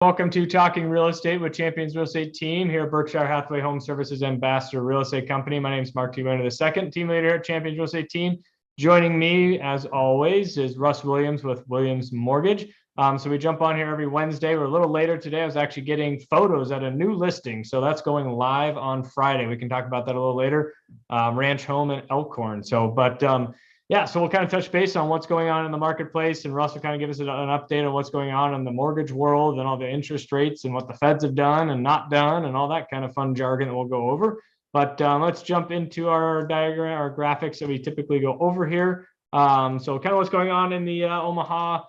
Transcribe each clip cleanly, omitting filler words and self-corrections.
Welcome to Talking Real Estate with Champions Real Estate Team here at Berkshire Hathaway Home Services Ambassador Real Estate Company. My name is Mark T. Wehner II, team leader at Champions Real Estate Team. Joining me, as always, is Russ Williams with Williams Mortgage. So we jump on here every Wednesday. We're a little later today. I was actually getting photos at a new listing. So that's going live on Friday. We can talk about that a little later. Ranch home in Elkhorn. Yeah, so we'll kind of touch base on what's going on in the marketplace, and Russ will kind of give us an update on what's going on in the mortgage world and all the interest rates and what the Feds have done and not done and all that kind of fun jargon that we'll go over. But let's jump into our diagram, our graphics that we typically go over here. So kind of what's going on in the Omaha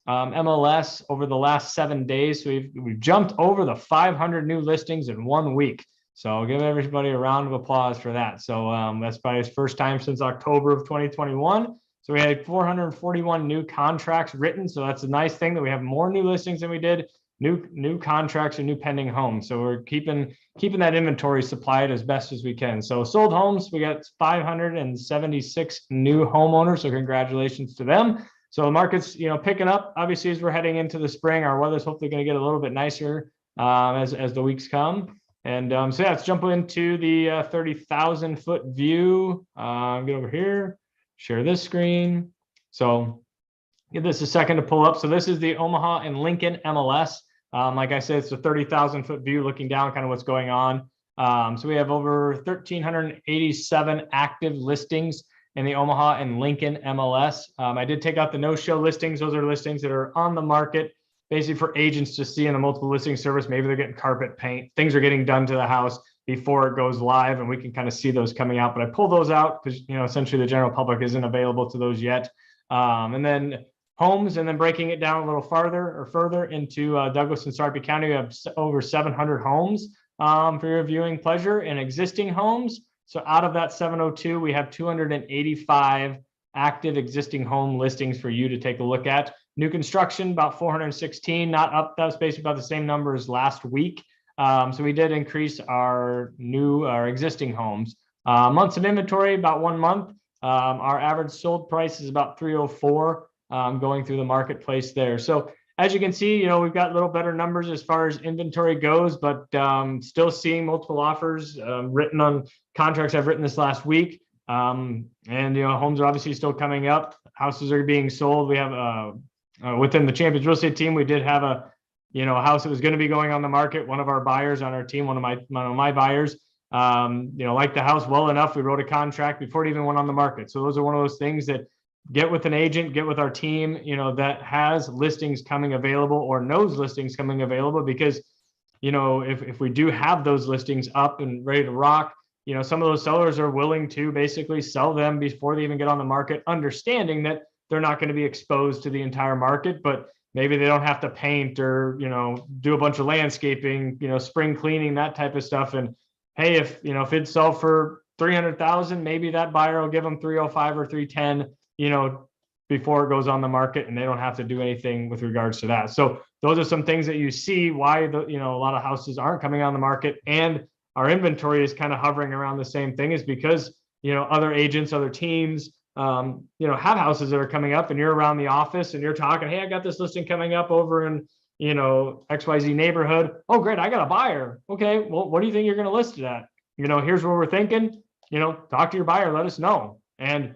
MLS over the last 7 days. So we've jumped over the 500 new listings in 1 week. So I'll give everybody a round of applause for that. So that's probably his first time since October of 2021. So we had 441 new contracts written. So that's a nice thing that we have more new listings than we did new contracts and new pending homes. So we're keeping that inventory supplied as best as we can. So sold homes, we got 576 new homeowners. So congratulations to them. So the market's picking up. Obviously, as we're heading into the spring, our weather's hopefully going to get a little bit nicer as the weeks come. And so yeah, let's jump into the 30,000 foot view. Get over here, share this screen. So give this a second to pull up. So this is the Omaha and Lincoln MLS. Like I said, it's a 30,000 foot view looking down kind of what's going on. So we have over 1,387 active listings in the Omaha and Lincoln MLS. I did take out the no-show listings. Those are listings that are on the market, basically for agents to see in the multiple listing service. Maybe they're getting carpet paint, things are getting done to the house before it goes live, and we can kind of see those coming out. But I pull those out because essentially the general public isn't available to those yet. And then homes, and then breaking it down a little further into Douglas and Sarpy County, we have over 700 homes for your viewing pleasure, and existing homes. So out of that 702, we have 285 active existing home listings for you to take a look at. New construction, about 416, not up. That was basically about the same number as last week. So we did increase our existing homes. Months of inventory, about 1 month. Our average sold price is about 304 going through the marketplace there. So as you can see, we've got a little better numbers as far as inventory goes, but still seeing multiple offers written on contracts I've written this last week. And homes are obviously still coming up. Houses are being sold. We have within the Champions Real Estate Team, we did have a house that was going to be going on the market. One of our buyers on our team, one of my buyers, liked the house well enough. We wrote a contract before it even went on the market. So those are one of those things that get with an agent, get with our team, that has listings coming available or knows listings coming available, because if we do have those listings up and ready to rock, some of those sellers are willing to basically sell them before they even get on the market, understanding that they're not going to be exposed to the entire market, but maybe they don't have to paint or, do a bunch of landscaping, spring cleaning, that type of stuff. And hey, if it'd sell for 300,000, maybe that buyer will give them 305 or 310, before it goes on the market, and they don't have to do anything with regards to that. So those are some things that you see why a lot of houses aren't coming on the market, and our inventory is kind of hovering around the same thing, is because, other agents, other teams, have houses that are coming up, and you're around the office and you're talking, hey, I got this listing coming up over in, XYZ neighborhood. Oh, great. I got a buyer. Okay. Well, what do you think you're going to list it at? Here's what we're thinking, talk to your buyer, let us know. And,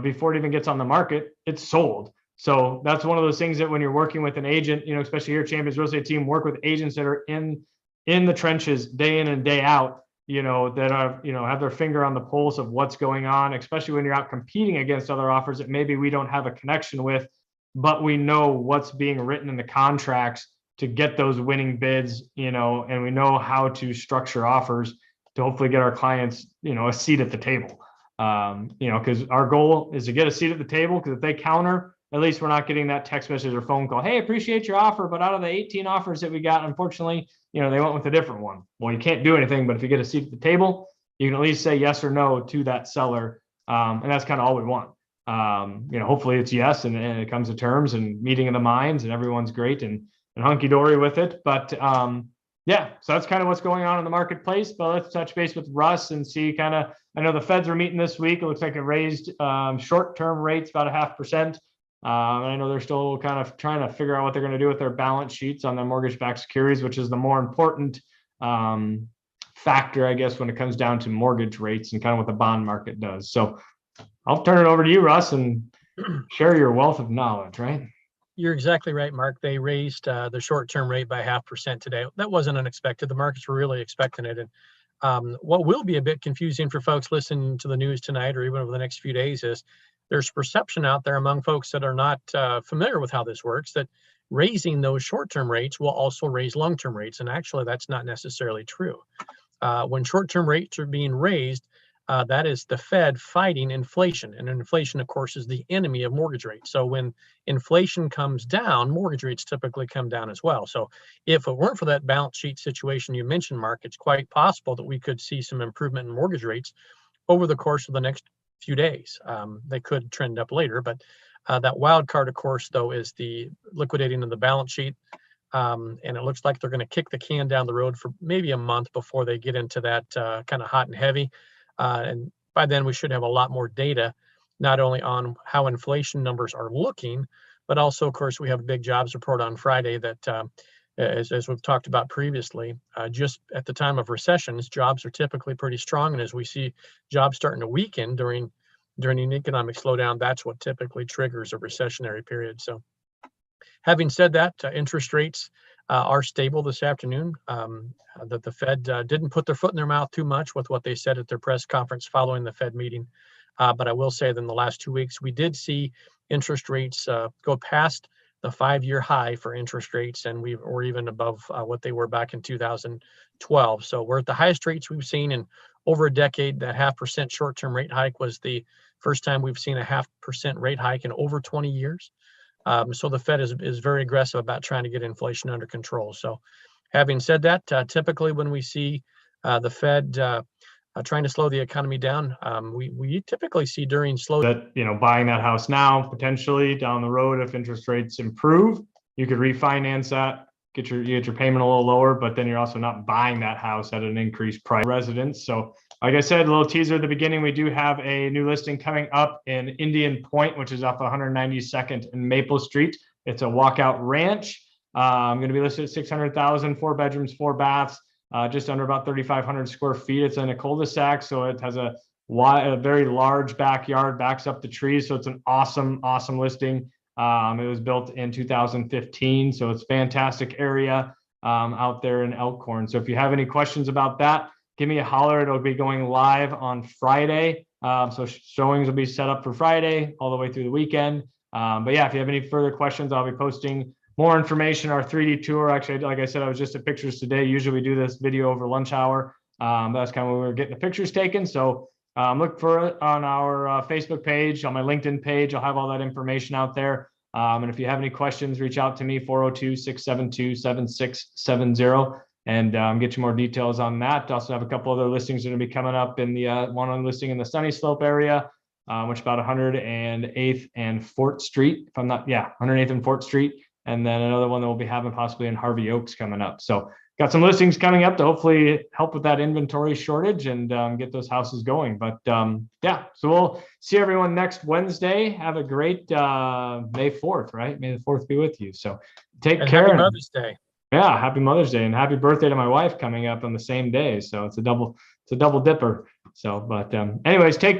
before it even gets on the market, it's sold. So that's one of those things that when you're working with an agent, especially here at Champions Real Estate Team, work with agents that are in the trenches day in and day out, that are, have their finger on the pulse of what's going on, especially when you're out competing against other offers that maybe we don't have a connection with, but we know what's being written in the contracts to get those winning bids, and we know how to structure offers to hopefully get our clients, a seat at the table. Because our goal is to get a seat at the table, because if they counter, at least we're not getting that text message or phone call. Hey, appreciate your offer, but out of the 18 offers that we got, unfortunately, they went with a different one. Well, you can't do anything, but if you get a seat at the table, you can at least say yes or no to that seller. And that's kind of all we want. Hopefully it's yes, and it comes to terms and meeting of the minds, and everyone's great and hunky-dory with it. But yeah, so that's kind of what's going on in the marketplace. But let's touch base with Russ and see I know the Feds are meeting this week. It looks like it raised short-term rates about 0.5%. And I know they're still kind of trying to figure out what they're going to do with their balance sheets on their mortgage-backed securities, which is the more important factor, I guess, when it comes down to mortgage rates and kind of what the bond market does. So I'll turn it over to you, Russ, and share your wealth of knowledge, right? You're exactly right, Mark. They raised the short-term rate by 0.5% today. That wasn't unexpected. The markets were really expecting it. And what will be a bit confusing for folks listening to the news tonight or even over the next few days is there's perception out there among folks that are not familiar with how this works that raising those short-term rates will also raise long-term rates. And actually, that's not necessarily true. When short-term rates are being raised, that is the Fed fighting inflation. And inflation, of course, is the enemy of mortgage rates. So when inflation comes down, mortgage rates typically come down as well. So if it weren't for that balance sheet situation you mentioned, Mark, it's quite possible that we could see some improvement in mortgage rates over the course of the next few days. They could trend up later, but that wild card, of course, though, is the liquidating of the balance sheet. And it looks like they're going to kick the can down the road for maybe a month before they get into that kind of hot and heavy. And by then we should have a lot more data, not only on how inflation numbers are looking, but also, of course, we have a big jobs report on Friday that, as we've talked about previously, just at the time of recessions, jobs are typically pretty strong. And as we see jobs starting to weaken during an economic slowdown, that's what typically triggers a recessionary period. So having said that, interest rates are stable this afternoon. That the Fed didn't put their foot in their mouth too much with what they said at their press conference following the Fed meeting. But I will say that in the last 2 weeks, we did see interest rates go past the 5-year high for interest rates, and we're even above what they were back in 2012. So we're at the highest rates we've seen in over a decade. That 0.5% short-term rate hike was the first time we've seen a 0.5% rate hike in over 20 years. So the Fed is very aggressive about trying to get inflation under control. So having said that, typically when we see the Fed trying to slow the economy down, we typically see during slow that, buying that house now, potentially down the road, if interest rates improve, you could refinance that, get your payment a little lower, but then you're also not buying that house at an increased price residence. So like I said, a little teaser at the beginning, we do have a new listing coming up in Indian Point, which is off 192nd and Maple Street. It's a walkout ranch. I'm going to be listed at 600,000, 4 bedrooms, 4 baths, just under about 3,500 square feet. It's in a cul-de-sac, so it has a very large backyard, backs up the trees. So it's an awesome listing. It was built in 2015, so it's a fantastic area out there in Elkhorn. So if you have any questions about that, give me a holler. It'll be going live on Friday. So showings will be set up for Friday all the way through the weekend. But yeah, if you have any further questions, I'll be posting more information. Our 3D tour, actually, like I said, I was just at pictures today. Usually we do this video over lunch hour. That's kind of when we were getting the pictures taken. So look for it on our Facebook page, on my LinkedIn page. I'll have all that information out there. And if you have any questions, reach out to me, 402-672-7670. And get you more details on that. Also have a couple other listings that are going to be coming up in the one listing in the Sunny Slope area, which is about 108th and Fort Street. 108th and Fort Street. And then another one that we'll be having possibly in Harvey Oaks coming up. So got some listings coming up to hopefully help with that inventory shortage and get those houses going. But yeah, so we'll see everyone next Wednesday. Have a great May 4th, right? May the 4th be with you. So take care. Happy Mother's Day. Yeah, happy Mother's Day and happy birthday to my wife coming up on the same day. So it's a double dipper. So, but anyways, take